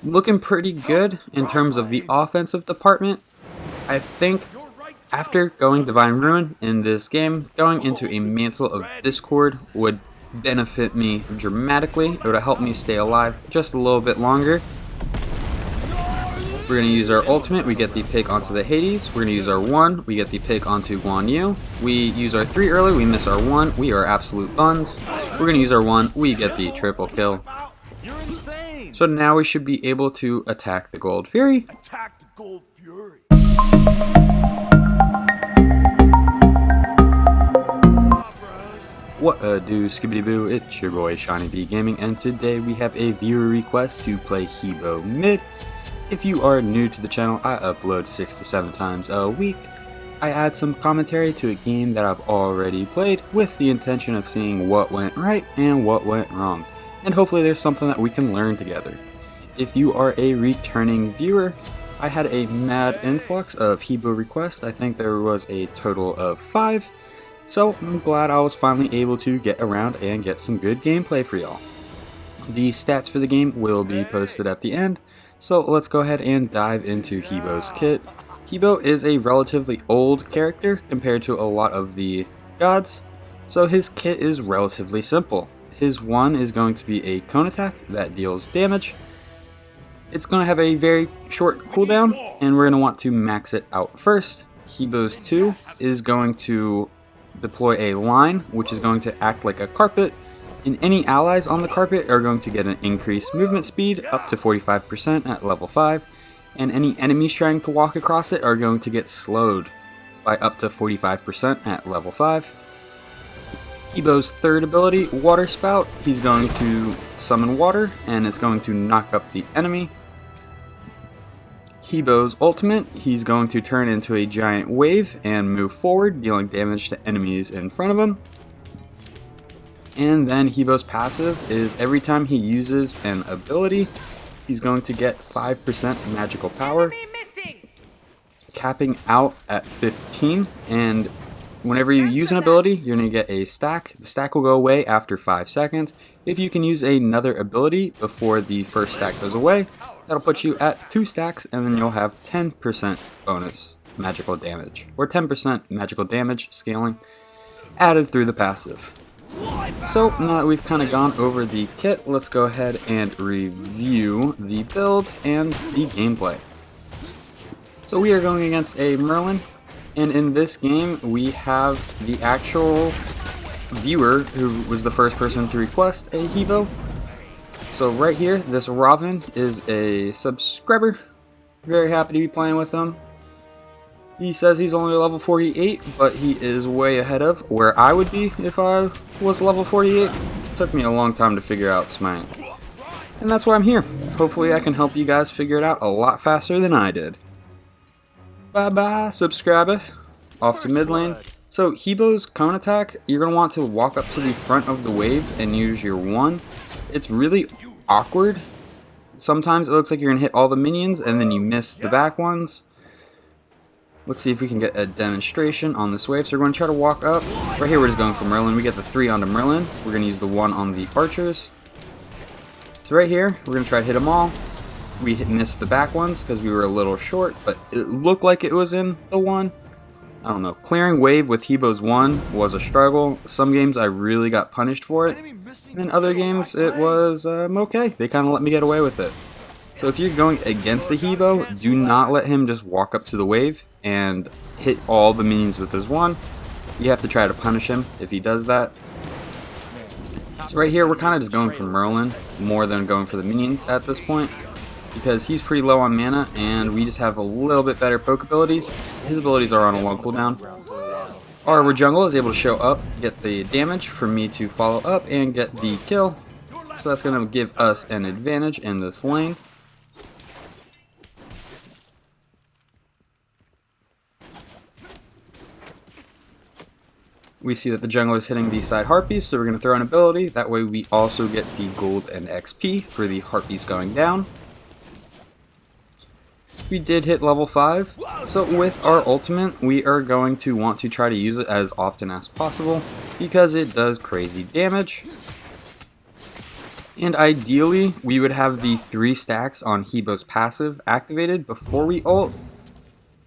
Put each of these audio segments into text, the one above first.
looking pretty good in terms of the offensive department. I think after going Divine Ruin in this game, going into a Mantle of Discord would benefit me dramatically. It would help me stay alive just a little bit longer. We're going to use our ultimate, we get the pick onto the Hades. We're going to use our 1, we get the pick onto Guan Yu. We use our 3 early, we miss our 1, we are absolute buns. We're going to use our 1, we get the triple kill. So now we should be able to attack the Gold Fury. What do, skibbity boo, it's your boy Seanyb Gaming, and today we have a viewer request to play Hebo mid. If you are new to the channel, I upload 6 to 7 times a week. I add some commentary to a game that I've already played with the intention of seeing what went right and what went wrong, and hopefully there's something that we can learn together. If you are a returning viewer, I had a mad influx of Hebo requests. I think there was a total of 5. So I'm glad I was finally able to get around and get some good gameplay for y'all. The stats for the game will be posted at the end, so let's go ahead and dive into Hebo's kit. Hebo is a relatively old character compared to a lot of the gods, so his kit is relatively simple. His 1 is going to be a cone attack that deals damage. It's going to have a very short cooldown, and we're going to want to max it out first. Hebo's 2 is going to deploy a line, which is going to act like a carpet, and any allies on the carpet are going to get an increased movement speed up to 45% at level 5, and any enemies trying to walk across it are going to get slowed by up to 45% at level 5. Hebo's 3rd ability, Water Spout, he's going to summon water, and it's going to knock up the enemy. Hebo's ultimate, he's going to turn into a giant wave and move forward, dealing damage to enemies in front of him. And then Hebo's passive is every time he uses an ability, he's going to get 5% magical power, capping out at 15. And whenever you use an ability, you're going to get a stack. The stack will go away after 5 seconds. If you can use another ability before the first stack goes away, that'll put you at 2 stacks, and then you'll have 10% bonus magical damage, or 10% magical damage scaling added through the passive. So now that we've kind of gone over the kit, let's go ahead and review the build and the gameplay. So we are going against a Merlin, and in this game we have the actual viewer who was the first person to request a Hebo. So right here, this Robin is a subscriber. Very happy to be playing with him. He says he's only level 48, but he is way ahead of where I would be if I was level 48. It took me a long time to figure out Smite, and that's why I'm here. Hopefully I can help you guys figure it out a lot faster than I did. Bye bye, subscriber. Off to mid lane. So Hebo's cone attack, you're going to want to walk up to the front of the wave and use your 1. It's really awkward. Sometimes it looks like you're going to hit all the minions and then you miss the back ones. Let's see if we can get a demonstration on this wave. So we're going to try to walk up. Right here we're just going for Merlin. We get the 3 onto Merlin. We're going to use the 1 on the archers. So right here, we're going to try to hit them all. We missed the back ones because we were a little short, but it looked like it was in the 1. I don't know. Clearing wave with Hebo's 1 was a struggle. Some games I really got punished for it. And in other games it was okay. They kind of let me get away with it. So if you're going against the Hebo, do not let him just walk up to the wave and hit all the minions with his 1. You have to try to punish him if he does that. So right here we're kind of just going for Merlin more than going for the minions at this point, because he's pretty low on mana and we just have a little bit better poke abilities. His abilities are on a long cooldown. Our jungle is able to show up, get the damage for me to follow up and get the kill. So that's going to give us an advantage in this lane. We see that the jungler is hitting the side harpies, so we're going to throw an ability. That way we also get the gold and XP for the harpies going down. We did hit level 5, so with our ultimate, we are going to want to try to use it as often as possible because it does crazy damage. And ideally, we would have the 3 stacks on Hebo's passive activated before we ult.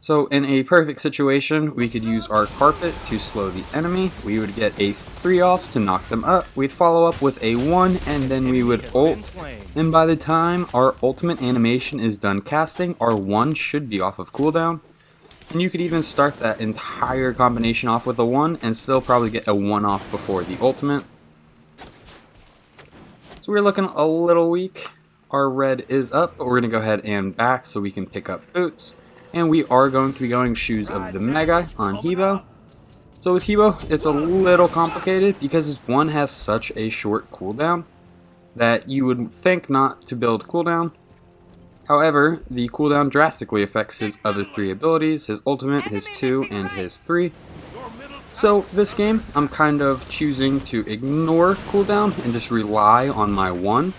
So in a perfect situation, we could use our carpet to slow the enemy. We would get a 3 off to knock them up. We'd follow up with a 1, and then we would ult. And by the time our ultimate animation is done casting, our 1 should be off of cooldown. And you could even start that entire combination off with a 1 and still probably get a 1 off before the ultimate. So we're looking a little weak. Our red is up, but we're going to go ahead and back so we can pick up boots. And we are going to be going Shoes of the Magi on Hebo. So with Hebo, it's a little complicated because his 1 has such a short cooldown that you would think not to build cooldown. However, the cooldown drastically affects his other 3 abilities, his ultimate, his 2, and his 3. So this game, I'm kind of choosing to ignore cooldown and just rely on my 1.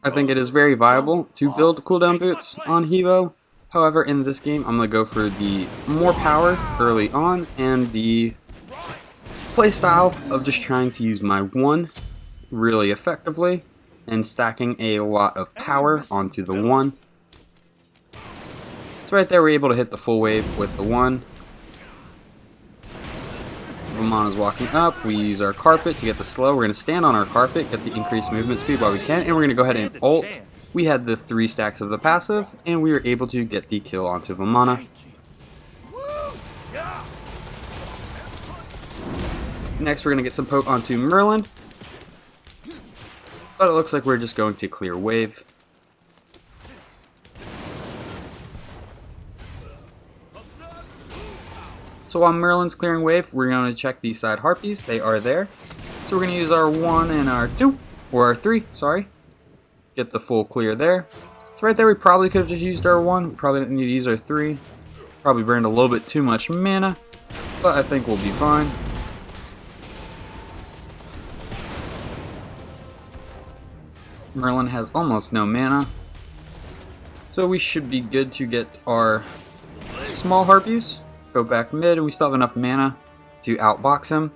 I think it is very viable to build cooldown boots on Hebo. However, in this game, I'm going to go for the more power early on and the playstyle of just trying to use my 1 really effectively and stacking a lot of power onto the 1. So right there, we're able to hit the full wave with the 1. Vamana's walking up, we use our carpet to get the slow. We're going to stand on our carpet, get the increased movement speed while we can, and we're going to go ahead and ult. We had the 3 stacks of the passive, and we were able to get the kill onto Vamana. Next, we're going to get some poke onto Merlin, but it looks like we're just going to clear wave. So while Merlin's clearing wave, we're going to check these side harpies. They are there. So we're going to use our 1 and our 2, or our 3, sorry. Get the full clear there. So right there, we probably could have just used our 1. We probably didn't need to use our 3. Probably burned a little bit too much mana, but I think we'll be fine. Merlin has almost no mana, so we should be good to get our small harpies. Go back mid, and we still have enough mana to outbox him.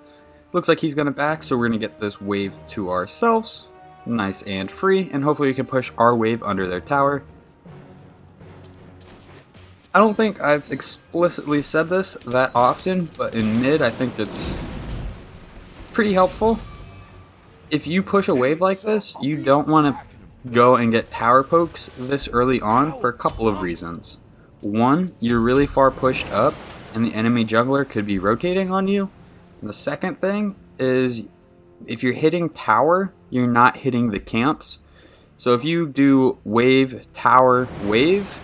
Looks like he's going to back, so we're going to get this wave to ourselves. Nice and free, and hopefully we can push our wave under their tower. I don't think I've explicitly said this that often, but in mid I think it's pretty helpful. If you push a wave like this, you don't want to go and get tower pokes this early on for a couple of reasons. 1, you're really far pushed up, and the enemy jungler could be rotating on you. And the second thing is, if you're hitting tower, you're not hitting the camps. So if you do wave, tower, wave,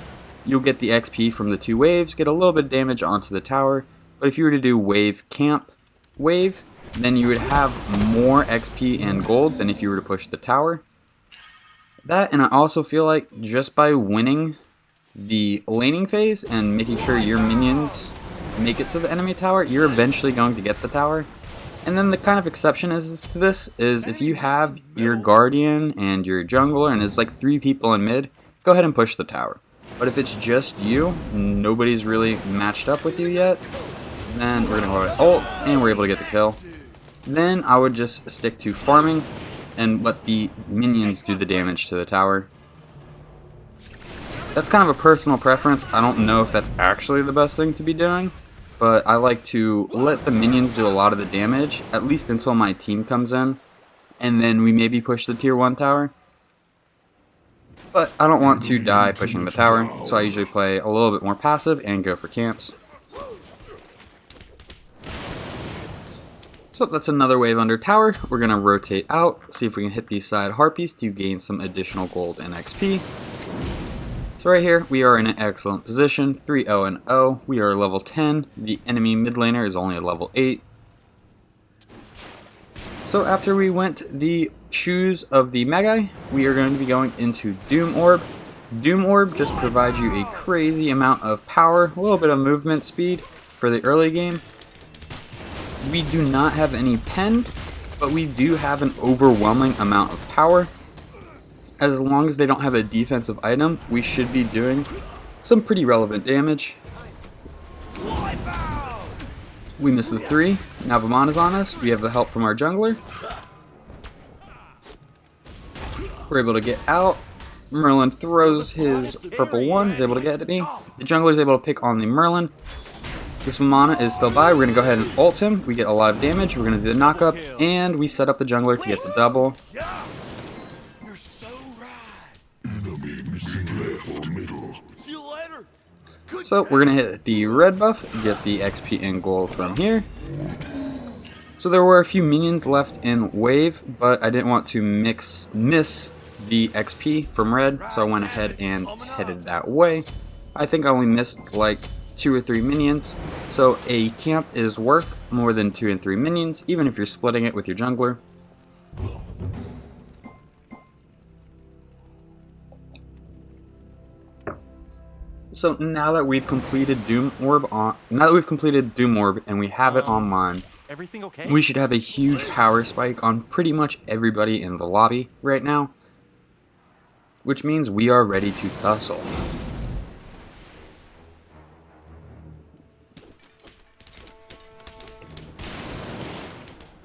you'll get the XP from the 2 waves, get a little bit of damage onto the tower. But if you were to do wave, camp, wave, then you would have more XP and gold than if you were to push the tower. That, and I also feel like just by winning the laning phase and making sure your minions make it to the enemy tower, you're eventually going to get the tower. And then the kind of exception is to this is if you have your guardian and your jungler and it's like 3 people in mid, go ahead and push the tower. But if it's just you, nobody's really matched up with you yet, then we're going to go ahead and ult, and we're able to get the kill. Then I would just stick to farming and let the minions do the damage to the tower. That's kind of a personal preference. I don't know if that's actually the best thing to be doing, but I like to let the minions do a lot of the damage, at least until my team comes in, and then we maybe push the tier 1 tower. But I don't want to die pushing the tower, so I usually play a little bit more passive and go for camps. So that's another wave under tower. We're going to rotate out, see if we can hit these side harpies to gain some additional gold and XP. So right here, we are in an excellent position, 3-0-0. We are level 10. The enemy mid laner is only a level 8. So after we went the Shoes of the Magi, we are going to be going into Doom Orb. Doom Orb just provides you a crazy amount of power, a little bit of movement speed for the early game. We do not have any pen, but we do have an overwhelming amount of power. As long as they don't have a defensive item, we should be doing some pretty relevant damage. We missed the 3. Now Vamana's on us. We have the help from our jungler. We're able to get out. Merlin throws his purple one, is able to get me. The jungler is able to pick on the Merlin. This mana is still by. We're going to go ahead and ult him. We get a lot of damage. We're going to do the knockup, and we set up the jungler to get the double. So we're going to hit the red buff, get the XP and gold from here. So there were a few minions left in wave, but I didn't want to miss the XP from red, so I went ahead and headed that way. I think I only missed like 2 or 3 minions, so a camp is worth more than 2 and 3 minions, even if you're splitting it with your jungler. So now that we've completed Doom Orb and we have it online, Okay? we should have a huge power spike on pretty much everybody in the lobby right now, which means we are ready to tussle.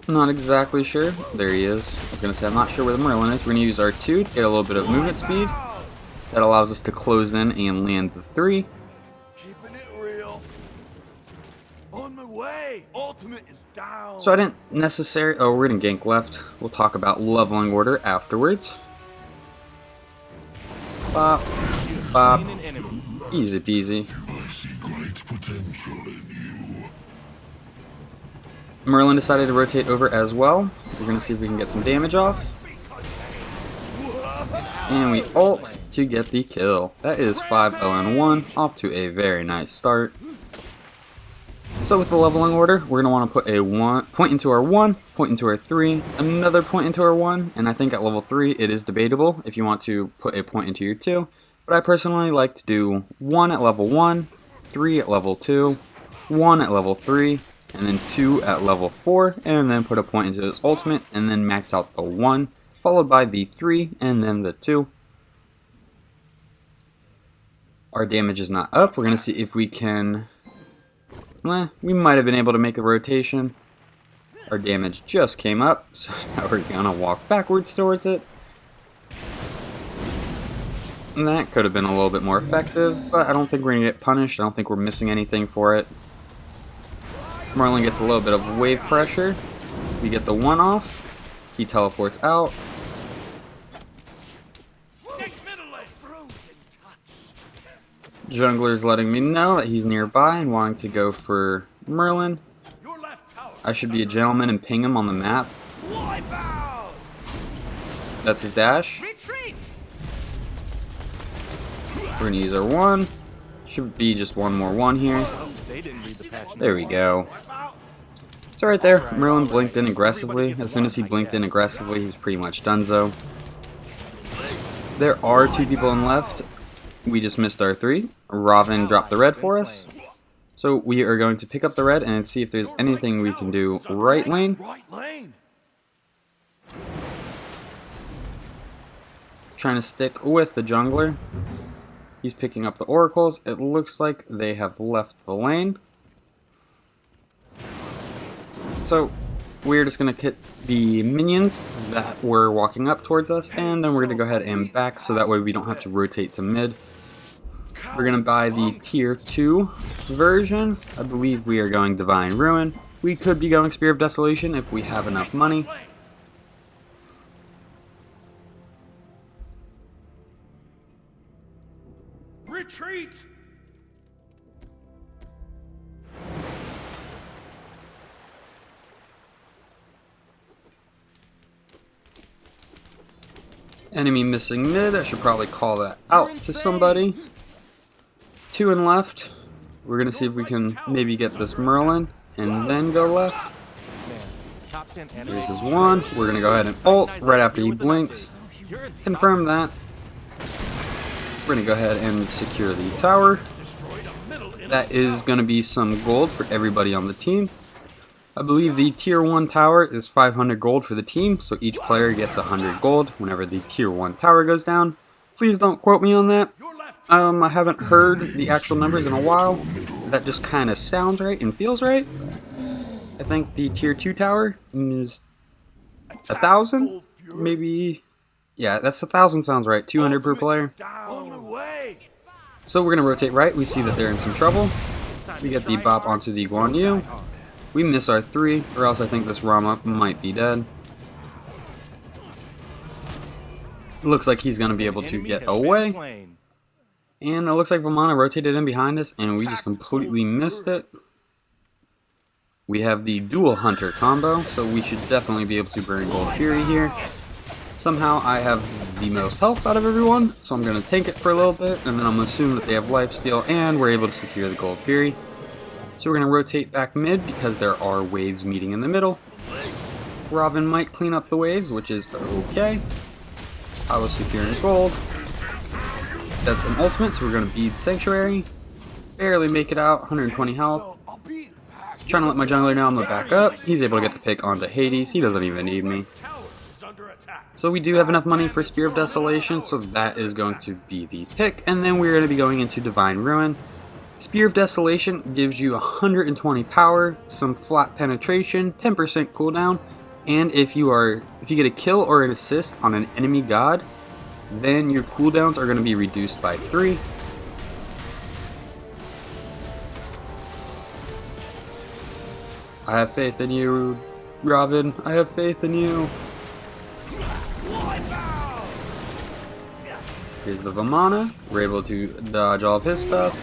Not exactly sure. There he is. I was going to say I'm not sure where the Merlin is. We're going to use our 2 to get a little bit of movement speed. That allows us to close in and land the 3. Keeping it real. On my way. Ultimate is down. So I didn't necessarily... Oh, we're going to gank left. We'll talk about leveling order afterwards. Bop. Bop. Easy peasy. I see great potential in you. Merlin decided to rotate over as well. We're going to see if we can get some damage off. And we ult to get the kill. That is 5-0-1, off to a very nice start. So with the leveling order, we're going to want to put a point into our 1, point into our 3, another point into our 1, and I think at level 3 it is debatable if you want to put a point into your 2, but I personally like to do 1 at level 1, 3 at level 2, 1 at level 3, and then 2 at level 4, and then put a point into his ultimate, and then max out the 1, followed by the 3, and then the 2. Our damage is not up. We're going to see if we can... we might have been able to make a rotation. Our damage just came up, so now we're going to walk backwards towards it. And that could have been a little bit more effective, but I don't think we're going to get punished. I don't think we're missing anything for it. Merlin gets a little bit of wave pressure. We get the 1 off. He teleports out. Jungler's letting me know that he's nearby and wanting to go for Merlin. I should be a gentleman and ping him on the map. That's his dash. We're gonna use our 1. Should be just one more 1 here. There we go. So right there, Merlin blinked in aggressively. As soon as he blinked in aggressively, he was pretty much donezo. There are 2 people in left. We just missed our 3. Robin dropped the red for us. So we are going to pick up the red and see if there's anything we can do right lane. Trying to stick with the jungler. He's picking up the oracles. It looks like they have left the lane. So we're just going to hit the minions that were walking up towards us, and then we're going to go ahead and back so that way we don't have to rotate to mid. We're going to buy the tier 2 version. I believe we are going Divine Ruin. We could be going Spear of Desolation if we have enough money. Retreat! Enemy missing mid. I should probably call that out to somebody. 2 in left. We're going to see if we can maybe get this Merlin and then go left. There's his 1. We're going to go ahead and ult right after he blinks. Confirm that. We're going to go ahead and secure the tower. That is going to be some gold for everybody on the team. I believe the tier 1 tower is 500 gold for the team, so each player gets 100 gold whenever the tier 1 tower goes down. Please don't quote me on that. I haven't heard the actual numbers in a while. That just kind of sounds right and feels right. I think the tier 2 tower is 1,000, maybe Yeah, that's 1,000 sounds right. 200 per player. On my way. So we're going to rotate right. We see that they're in some trouble. We get the bop onto the Guan Yu. We miss our 3, or else I think this Rama might be dead. Looks like he's going to be able to get away. And it looks like Vamana rotated in behind us, and we just completely missed it. We have the dual hunter combo, so we should definitely be able to burn Gold Fury here. Somehow I have the most health out of everyone, so I'm going to tank it for a little bit, and then I'm going to assume that they have lifesteal, and we're able to secure the Gold Fury. So we're going to rotate back mid, because there are waves meeting in the middle. Robin might clean up the waves, which is okay. I was securing gold. That's an ultimate, so we're going to bead Sanctuary. Barely make it out, 120 health. Trying to let my jungler know I'm going to back up. He's able to get the pick onto Hades. He doesn't even need me. So we do have enough money for Spear of Desolation, so that is going to be the pick. And then we're going to be going into Divine Ruin. Spear of Desolation gives you 120 power, some flat penetration, 10% cooldown, and if you get a kill or an assist on an enemy god, then your cooldowns are going to be reduced by 3. I have faith in you, Robin. I have faith in you. Here's the Vamana. We're able to dodge all of his stuff.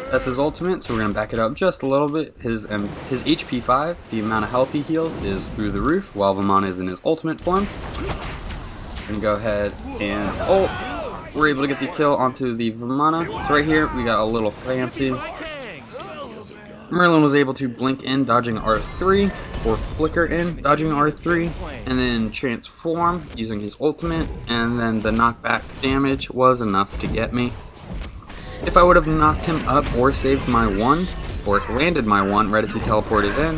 That's his ultimate, so we're going to back it up just a little bit. His HP 5, the amount of health he heals, is through the roof, while Vamana is in his ultimate form. We're going to go ahead and ult. We're able to get the kill onto the Vamana. So right here, we got a little fancy. Merlin was able to blink in, dodging R3, or flicker in, dodging R3, and then transform using his ultimate, and then the knockback damage was enough to get me. If I would have knocked him up or saved my 1, or landed my 1 right as he teleported in,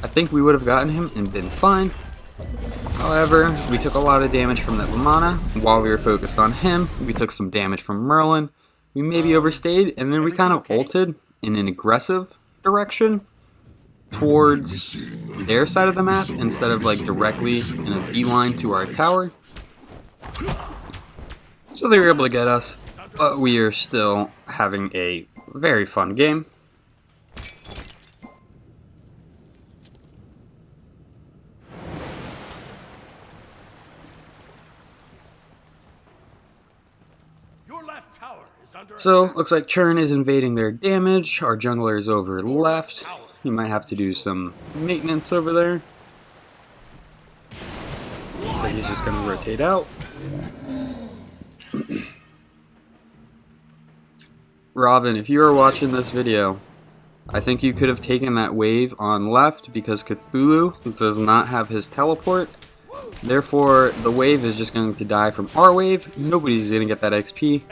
I think we would have gotten him and been fine. However, we took a lot of damage from that Vamana. While we were focused on him, we took some damage from Merlin. We maybe overstayed, and then we kind of ulted in an aggressive direction towards their side of the map instead of like directly in a beeline to our tower. So they were able to get us, but we are still having a very fun game. So, looks like Churn is invading their damage. Our jungler is over left. He might have to do some maintenance over there. Looks like he's just going to rotate out. Robin, if you are watching this video, I think you could have taken that wave on left because Cthulhu does not have his teleport. Therefore, the wave is just going to die from our wave. Nobody's going to get that XP.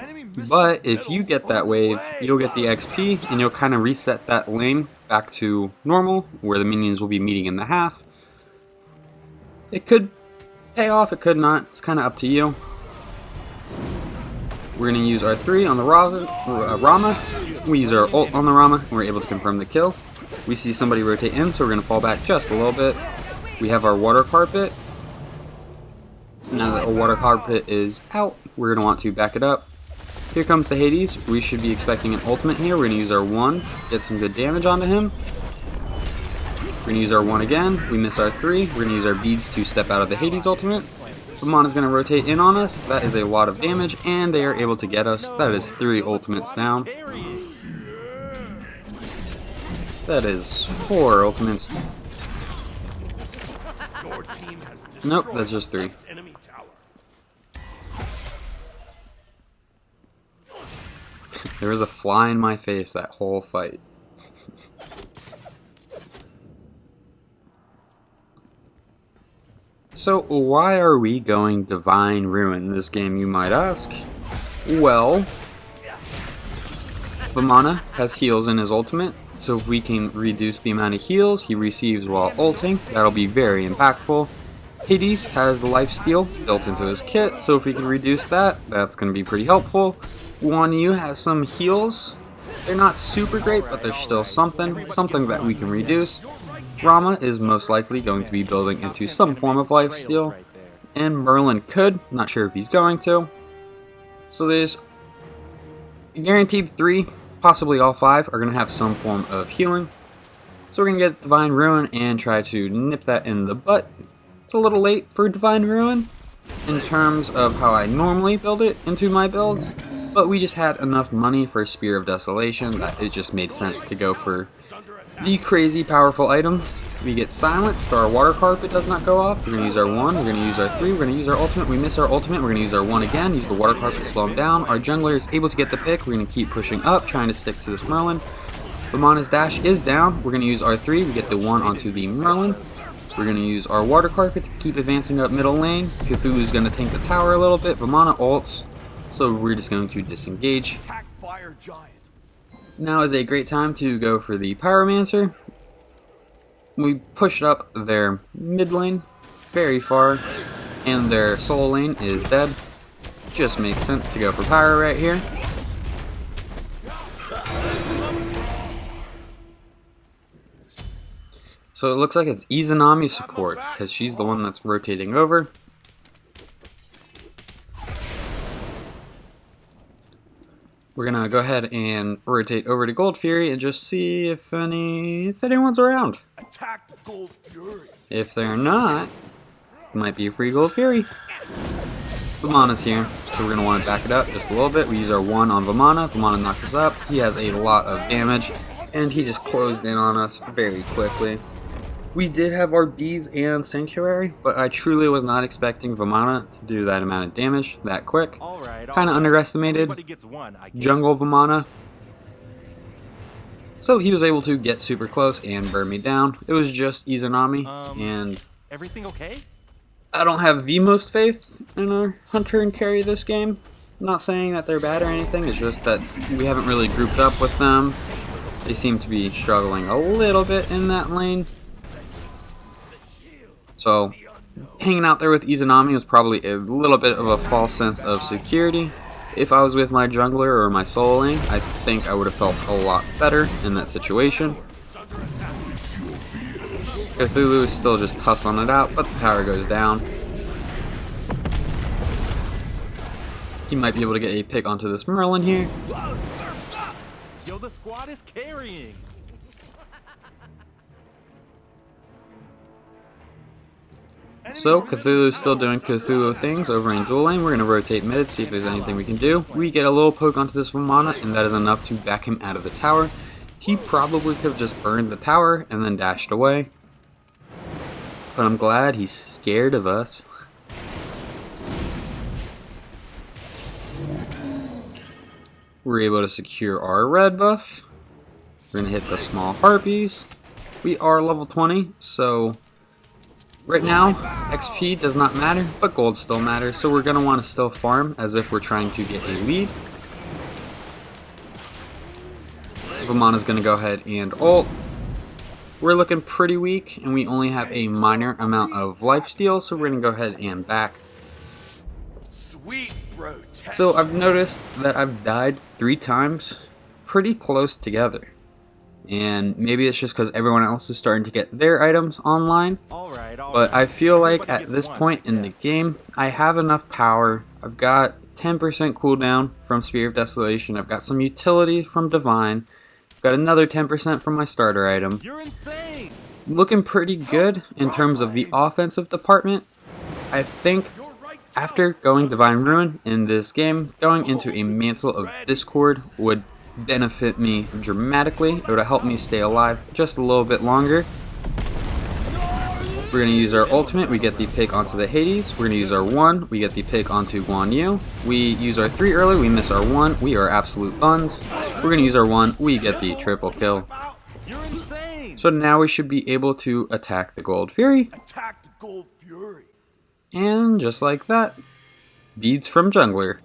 But if you get that wave, you'll get the XP, and you'll kind of reset that lane back to normal, where the minions will be meeting in the half. It could pay off, it could not. It's kind of up to you. We're going to use our 3 on the Rama. We use our ult on the Rama, and we're able to confirm the kill. We see somebody rotate in, so we're going to fall back just a little bit. We have our water carpet. Now that our water carpet is out, we're going to want to back it up. Here comes the Hades. We should be expecting an ultimate here. We're going to use our 1, get some good damage onto him. We're going to use our 1 again. We miss our 3. We're going to use our beads to step out of the Hades ultimate. Vamana is going to rotate in on us. That is a lot of damage, and they are able to get us. That is 3 ultimates down. That is 4 ultimates. Nope, that's just 3. There was a fly in my face that whole fight. So, why are we going Divine Ruin this game, you might ask? Well, Vamana has heals in his ultimate, so if we can reduce the amount of heals he receives while ulting, that'll be very impactful. Hades has lifesteal built into his kit, so if we can reduce that, that's going to be pretty helpful. Guan Yu has some heals. They're not super great, but they're still something that we can reduce. Rama is most likely going to be building into some form of lifesteal. and Merlin could. Not sure if he's going to. So there's guaranteed 3, possibly all 5, are going to have some form of healing. So we're going to get Divine Ruin and try to nip that in the butt. It's a little late for Divine Ruin in terms of how I normally build it into my builds, but we just had enough money for Spear of Desolation that it just made sense to go for the crazy powerful item. We get silenced, our water carpet does not go off. We're going to use our 1, we're going to use our 3, we're going to use our ultimate, we miss our ultimate, we're going to use our 1 again, use the water carpet to slow him down. Our jungler is able to get the pick, we're going to keep pushing up, trying to stick to this Merlin. Vamana's dash is down, we're going to use our 3, we get the 1 onto the Merlin. We're going to use our water carpet to keep advancing up middle lane. Cthulhu's going to tank the tower a little bit, Vamana ults, so we're just going to disengage. Now is a great time to go for the Pyromancer. We pushed up their mid lane very far, and their soul lane is dead. Just makes sense to go for Pyro right here. So it looks like it's Izanami's support, because she's the one that's rotating over. We're gonna go ahead and rotate over to Gold Fury and just see if anyone's around. Attack the Gold Fury. If they're not, it might be a free Gold Fury. Vamana's here, so we're gonna want to back it up just a little bit. We use our 1 on Vamana. Vamana knocks us up. He has a lot of damage, and he just closed in on us very quickly. We did have our beads and sanctuary, but I truly was not expecting Vamana to do that amount of damage that quick. Kind of underestimated jungle Vamana. So he was able to get super close and burn me down. It was just Izanami, and everything okay? I don't have the most faith in our hunter and carry this game. I'm not saying that they're bad or anything, it's just that we haven't really grouped up with them. They seem to be struggling a little bit in that lane. So, hanging out there with Izanami was probably a little bit of a false sense of security. If I was with my jungler or my soul lane, I think I would have felt a lot better in that situation. Cthulhu is still just tussling it out, but the tower goes down. He might be able to get a pick onto this Merlin here. Yo, the squad is carrying. So, Cthulhu's still doing Cthulhu things over in dual lane. We're going to rotate mid, see if there's anything we can do. We get a little poke onto this Vamana, and that is enough to back him out of the tower. He probably could have just burned the tower and then dashed away. But I'm glad he's scared of us. We're able to secure our red buff. We're going to hit the small harpies. We are level 20, so right now, XP does not matter, but gold still matters, so we're going to want to still farm as if we're trying to get a lead. Vamana's going to go ahead and ult. We're looking pretty weak, and we only have a minor amount of lifesteal, so we're going to go ahead and back. Sweet protection. So I've noticed that I've died 3 times pretty close together. And maybe it's just because everyone else is starting to get their items online. But I feel like at this point in the game, I have enough power. I've got 10% cooldown from Spear of Desolation. I've got some utility from Divine. I've got another 10% from my starter item. You're insane. Looking pretty good in terms of the offensive department. I think after going Divine Ruin in this game, going into a Mantle of Discord would benefit me dramatically. It would have helped me stay alive just a little bit longer. We're going to use our ultimate, we get the pick onto the Hades. We're going to use our 1, we get the pick onto Guan Yu. We use our 3 early, we miss our 1, we are absolute buns. We're going to use our 1, we get the triple kill. You're insane. So now we should be able to attack the Gold Fury. Attack the Gold Fury. And just like that, beads from jungler.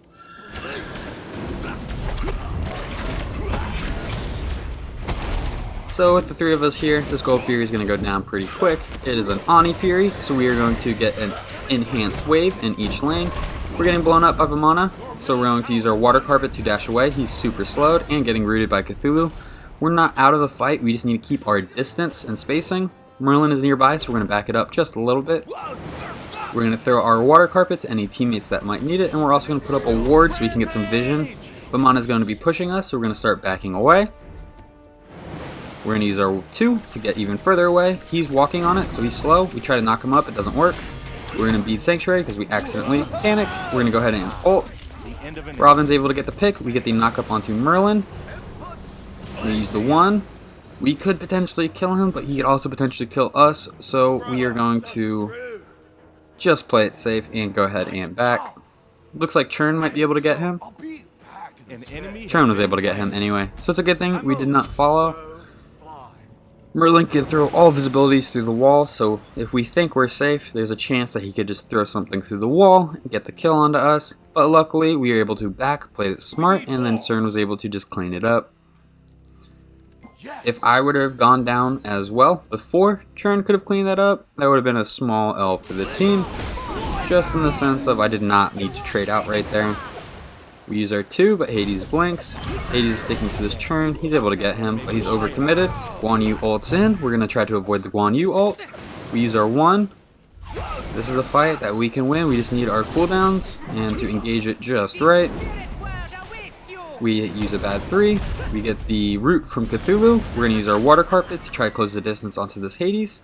So with the 3 of us here, this Gold Fury is going to go down pretty quick. It is an Ani Fury, so we are going to get an enhanced wave in each lane. We're getting blown up by Vamana, so we're going to use our water carpet to dash away. He's super slowed and getting rooted by Cthulhu. We're not out of the fight, we just need to keep our distance and spacing. Merlin is nearby, so we're going to back it up just a little bit. We're going to throw our water carpet to any teammates that might need it, and we're also going to put up a ward so we can get some vision. Vamana is going to be pushing us, so we're going to start backing away. We're going to use our 2 to get even further away. He's walking on it, so he's slow. We try to knock him up, it doesn't work. We're going to beat Sanctuary because we accidentally panic. We're going to go ahead and ult. Robin's able to get the pick. We get the knock up onto Merlin. We use the 1. We could potentially kill him, but he could also potentially kill us. So we are going to just play it safe and go ahead and back. Looks like Churn might be able to get him. Churn was able to get him anyway. So it's a good thing we did not follow. Merlin can throw all visibilities through the wall, so if we think we're safe, there's a chance that he could just throw something through the wall and get the kill onto us. But luckily, we were able to back, played it smart, and then CERN was able to just clean it up. If I would have gone down as well before Churn could have cleaned that up, that would have been a small L for the team. Just in the sense of I did not need to trade out right there. We use our 2, but Hades blinks. Hades is sticking to this Churn. He's able to get him, but he's overcommitted. Guan Yu ults in. We're going to try to avoid the Guan Yu ult. We use our 1. This is a fight that we can win. We just need our cooldowns and to engage it just right. We use a bad 3. We get the root from Cthulhu. We're going to use our water carpet to try to close the distance onto this Hades.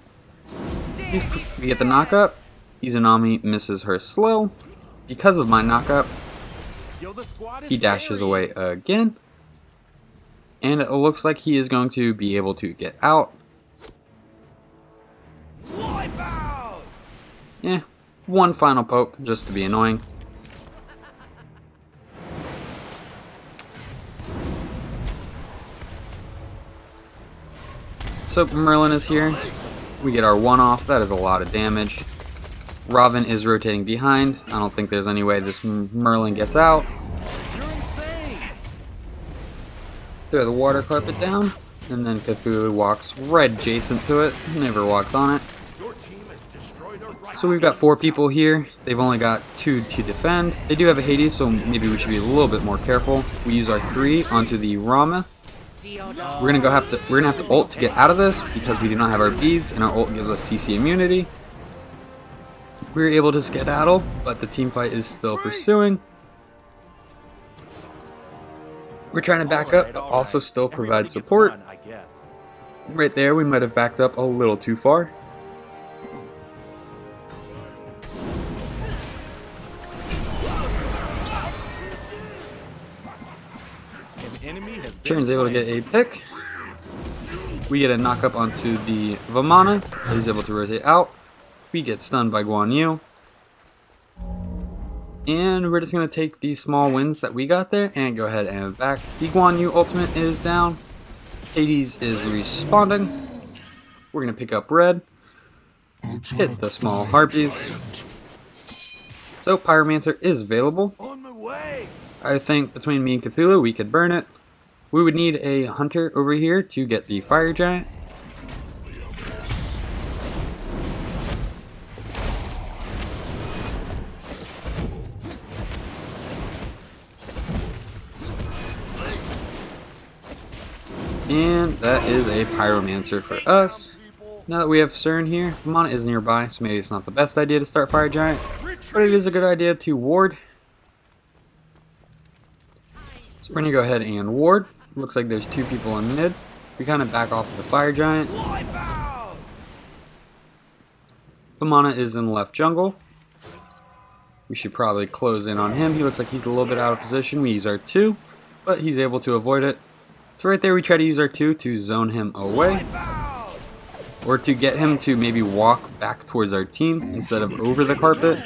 We get the knock up. Izanami misses her slow. Because of my knock up, he dashes away again, and it looks like he is going to be able to get out. Yeah, 1 final poke just to be annoying. So Merlin is here. We get our 1 off. That is a lot of damage. Robin is rotating behind. I don't think there's any way this Merlin gets out. Throw the water carpet down, and then Cthulhu walks right adjacent to it. Never walks on it. So we've got 4 people here. They've only got 2 to defend. They do have a Hades, so maybe we should be a little bit more careful. We use our 3 onto the Rama. We're gonna have to ult to get out of this because we do not have our beads, and our ult gives us CC immunity. We're able to skedaddle, but the team fight is still pursuing. We're trying to back up, but also still provide support. Right there, we might have backed up a little too far. Churn's able to get a pick. We get a knock up onto the Vamana. He's able to rotate out. We get stunned by Guan Yu. And we're just going to take these small wins that we got there and go ahead and back. The Guan Yu ultimate is down. Hades is responding. We're going to pick up red. Hit the small harpies. So Pyromancer is available. I think between me and Cthulhu we could burn it. We would need a hunter over here to get the fire giant. And that is a Pyromancer for us. Now that we have CERN here, Vamana is nearby, so maybe it's not the best idea to start Fire Giant, but it is a good idea to ward. So we're going to go ahead and ward. Looks like there's 2 people in mid. We kind of back off of the Fire Giant. Vamana is in the left jungle. We should probably close in on him. He looks like he's a little bit out of position. We use our 2, but he's able to avoid it. So right there we try to use our 2 to zone him away. Or to get him to maybe walk back towards our team instead of over the carpet.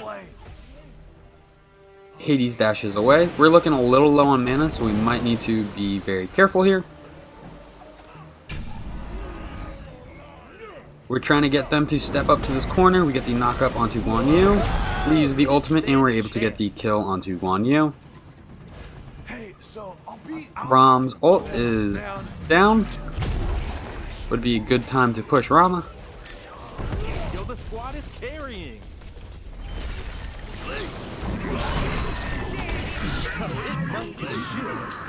Hades dashes away. We're looking a little low on mana, so we might need to be very careful here. We're trying to get them to step up to this corner. We get the knock up onto Guan Yu. We use the ultimate and we're able to get the kill onto Guan Yu. Ram's ult is down. Would be a good time to push Rama. The squad is carrying.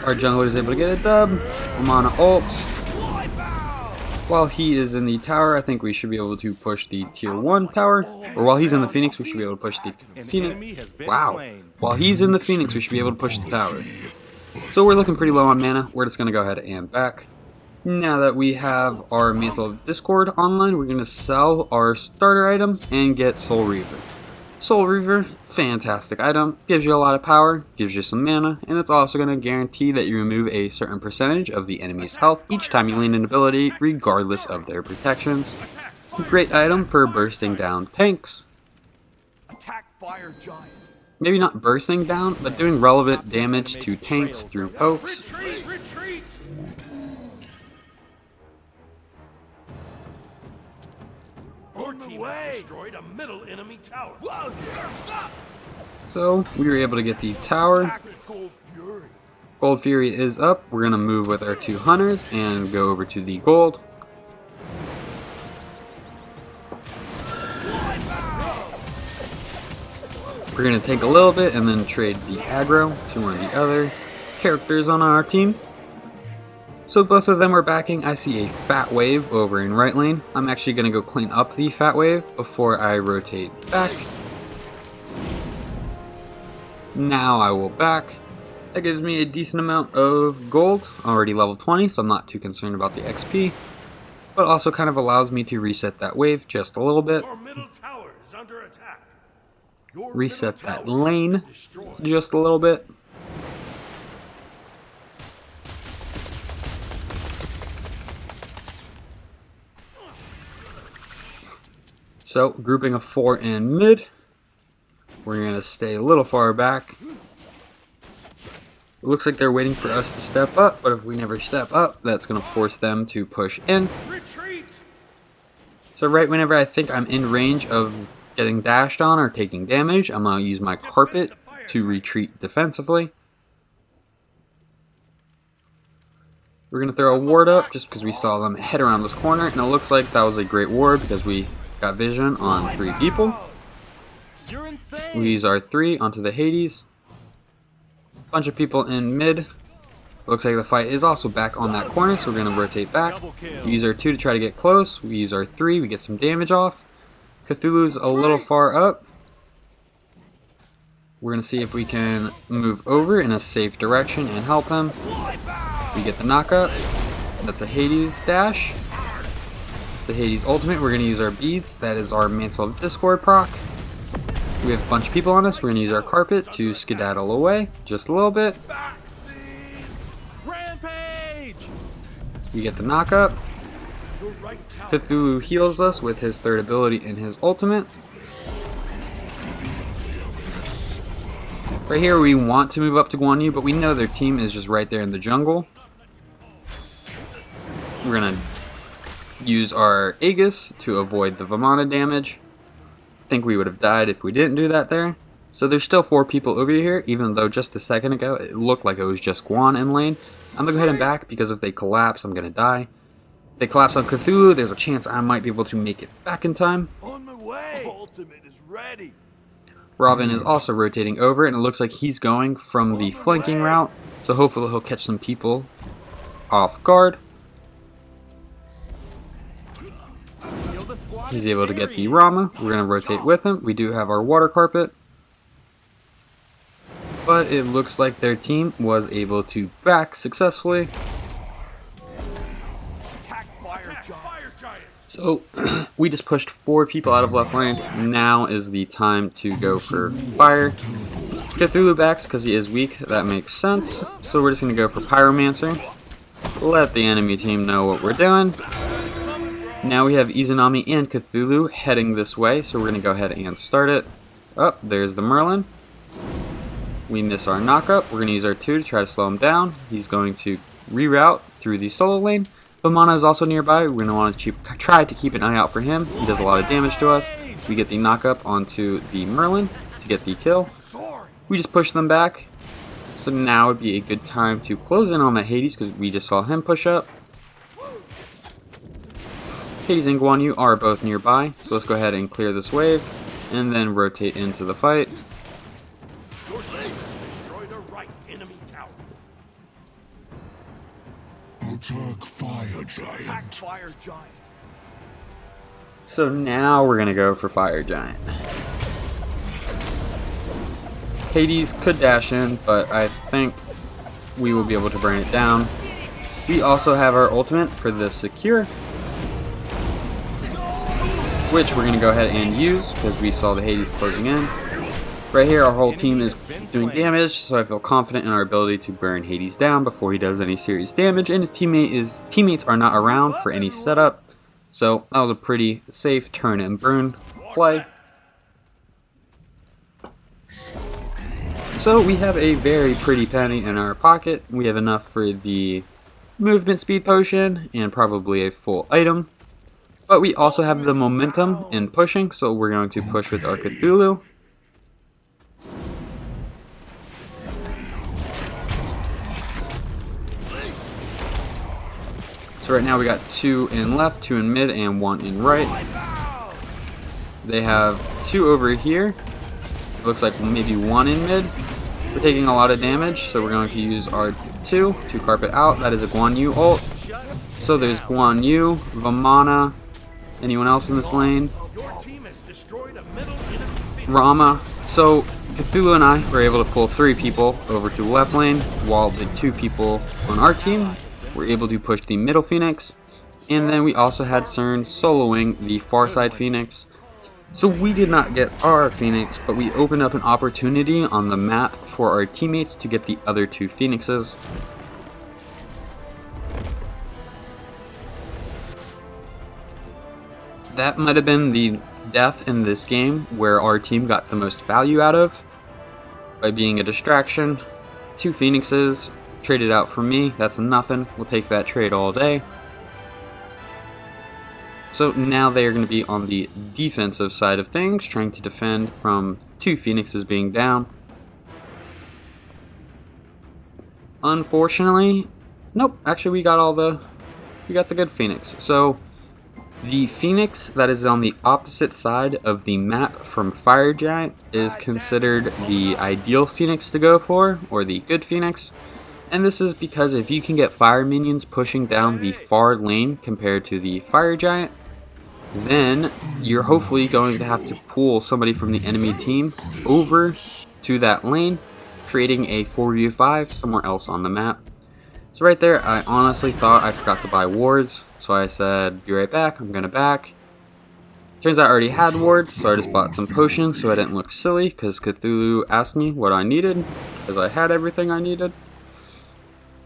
Our jungler is able to get a dub. Vamana ults. While he is in the tower, I think we should be able to push the tier 1 tower. Or while he's in the Phoenix, we should be able to push the Phoenix. Wow. While he's in the Phoenix, we should be able to push the tower. So we're looking pretty low on mana. We're just going to go ahead and back. Now that we have our Mantle of Discord online, we're going to sell our starter item and get Soul Reaver. Soul Reaver, fantastic item, gives you a lot of power, gives you some mana, and it's also going to guarantee that you remove a certain percentage of the enemy's health each time you land an ability, regardless of their protections. Great item for bursting down tanks. Attack fire giant. Maybe not bursting down, but doing relevant damage to tanks through pokes. Retreat! On the way. Destroyed a middle enemy tower. Whoa, surf's up. So we were able to get the tower. Attack Gold Fury. Gold Fury is up. We're going to move with our 2 hunters and go over to the gold. We're going to take a little bit and then trade the aggro to one of the other characters on our team. So both of them are backing. I see a fat wave over in right lane. I'm actually going to go clean up the fat wave before I rotate back. Now I will back. That gives me a decent amount of gold, already level 20, so I'm not too concerned about the XP. But also kind of allows me to reset that wave just a little bit. Your middle tower is under attack. Your Reset middle that tower lane is destroyed. just a little bit. So, grouping of 4 in mid. We're going to stay a little far back. It looks like they're waiting for us to step up, but if we never step up, that's going to force them to push in. Retreat! So right whenever I think I'm in range of getting dashed on or taking damage, I'm going to use my carpet to retreat defensively. We're going to throw a ward up just because we saw them head around this corner, and it looks like that was a great ward because we got vision on 3 people. You're insane. We use our 3 onto the Hades. Bunch of people in mid. Looks like the fight is also back on that corner, so we're going to rotate back. We use our 2 to try to get close. We use our 3, we get some damage off. Cthulhu's a little far up. We're going to see if we can move over in a safe direction and help him. We get the knockup. That's a Hades dash. It's a Hades ultimate. We're going to use our beads. That is our Mantle of Discord proc. We have a bunch of people on us. We're going to use our carpet to skedaddle away just a little bit. Rampage! We get the knockup. Your right tower. Cthulhu heals us with his 3rd ability in his ultimate. Right here we want to move up to Guan Yu, but we know their team is just right there in the jungle. We're going to use our Aegis to avoid the Vamana damage. I think we would have died if we didn't do that there. So there's still 4 people over here, even though just a second ago it looked like it was just Guan in lane. I'm going to go ahead and back because if they collapse, I'm going to die. If they collapse on Cthulhu, there's a chance I might be able to make it back in time. On my way. Ultimate is ready. Robin is also rotating over, and it looks like he's going from the flanking route. So hopefully he'll catch some people off guard. He's able to get the Rama. We're going to rotate with him. We do have our water carpet. But it looks like their team was able to back successfully. Attack fire giant. So we just pushed 4 people out of left lane. Now is the time to go for fire. Cthulhu backs because he is weak. That makes sense. So we're just going to go for Pyromancer. Let the enemy team know what we're doing. Now we have Izanami and Cthulhu heading this way, so we're going to go ahead and start it. Oh, there's the Merlin. We miss our knockup. We're going to use our 2 to try to slow him down. He's going to reroute through the solo lane. Vamana is also nearby. We're going to want to try to keep an eye out for him. He does a lot of damage to us. We get the knockup onto the Merlin to get the kill. We just push them back. So now would be a good time to close in on the Hades because we just saw him push up. Hades and Guan Yu are both nearby, so let's go ahead and clear this wave, and then rotate into the fight. Your team destroyed a right enemy tower. Attack Fire Attack Giant. fire giant. So now we're gonna go for Fire Giant. Hades could dash in, but I think we will be able to burn it down. We also have our ultimate for the secure, which we're going to go ahead and use because we saw the Hades closing in. Right here our whole team is doing damage, so I feel confident in our ability to burn Hades down before he does any serious damage, and his teammates are not around for any setup, so that was a pretty safe turn and burn play. So we have a very pretty penny in our pocket. We have enough for the movement speed potion and probably a full item. But we also have the momentum in pushing, so we're going to push with our Cthulhu. So right now we got 2 in left, 2 in mid, and 1 in right. They have 2 over here. Looks like maybe 1 in mid. We're taking a lot of damage, so we're going to use our 2 to carpet out. That is a Guan Yu ult. So there's Guan Yu, Vamana, anyone else in this lane? Rama. So Cthulhu and I were able to pull 3 people over to the left lane, while the 2 people on our team were able to push the middle Phoenix. And then we also had CERN soloing the far side Phoenix. So we did not get our Phoenix, but we opened up an opportunity on the map for our teammates to get the other 2 Phoenixes. That might have been the death in this game where our team got the most value out of, by being a distraction. 2 Phoenixes traded out for me, that's nothing, we'll take that trade all day. So now they are going to be on the defensive side of things, trying to defend from 2 Phoenixes being down. Unfortunately, nope, actually we got the good Phoenix. So the Phoenix that is on the opposite side of the map from Fire Giant is considered the ideal Phoenix to go for, or the good Phoenix. And this is because if you can get fire minions pushing down the far lane compared to the Fire Giant, then you're hopefully going to have to pull somebody from the enemy team over to that lane, creating a 4v5 somewhere else on the map. So right there, I honestly thought I forgot to buy wards, so I said, be right back, I'm gonna back. Turns out I already had wards, so I just bought some potions so I didn't look silly, because Cthulhu asked me what I needed, because I had everything I needed.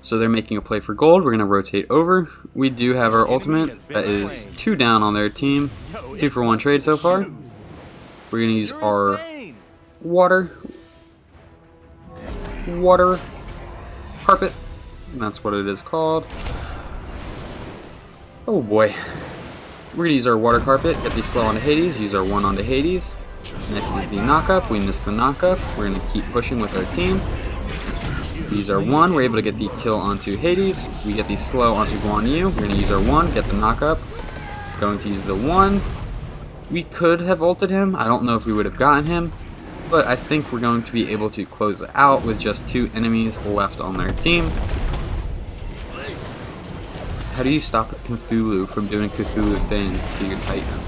So they're making a play for gold. We're going to rotate over. We do have our ultimate that is 2 down on their team. 2 for 1 trade so far. We're going to use our water carpet. And that's what it is called. Oh boy. We're going to use our water carpet, get the slow onto Hades, use our 1 onto Hades. Next is the knock-up. We missed the knock-up. We're going to keep pushing with our team. Use our 1, we're able to get the kill onto Hades. We get the slow onto Guan Yu. We're going to use our 1, get the knock-up. Going to use the 1. We could have ulted him. I don't know if we would have gotten him, but I think we're going to be able to close it out with just 2 enemies left on their team. How do you stop Cthulhu from doing Cthulhu things to your Titan?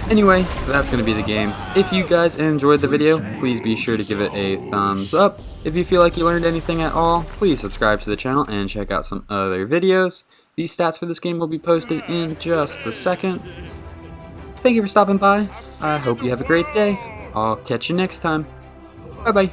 Anyway, that's going to be the game. If you guys enjoyed the video, please be sure to give it a thumbs up. If you feel like you learned anything at all, please subscribe to the channel and check out some other videos. These stats for this game will be posted in just a second. Thank you for stopping by. I hope you have a great day. I'll catch you next time. Bye bye.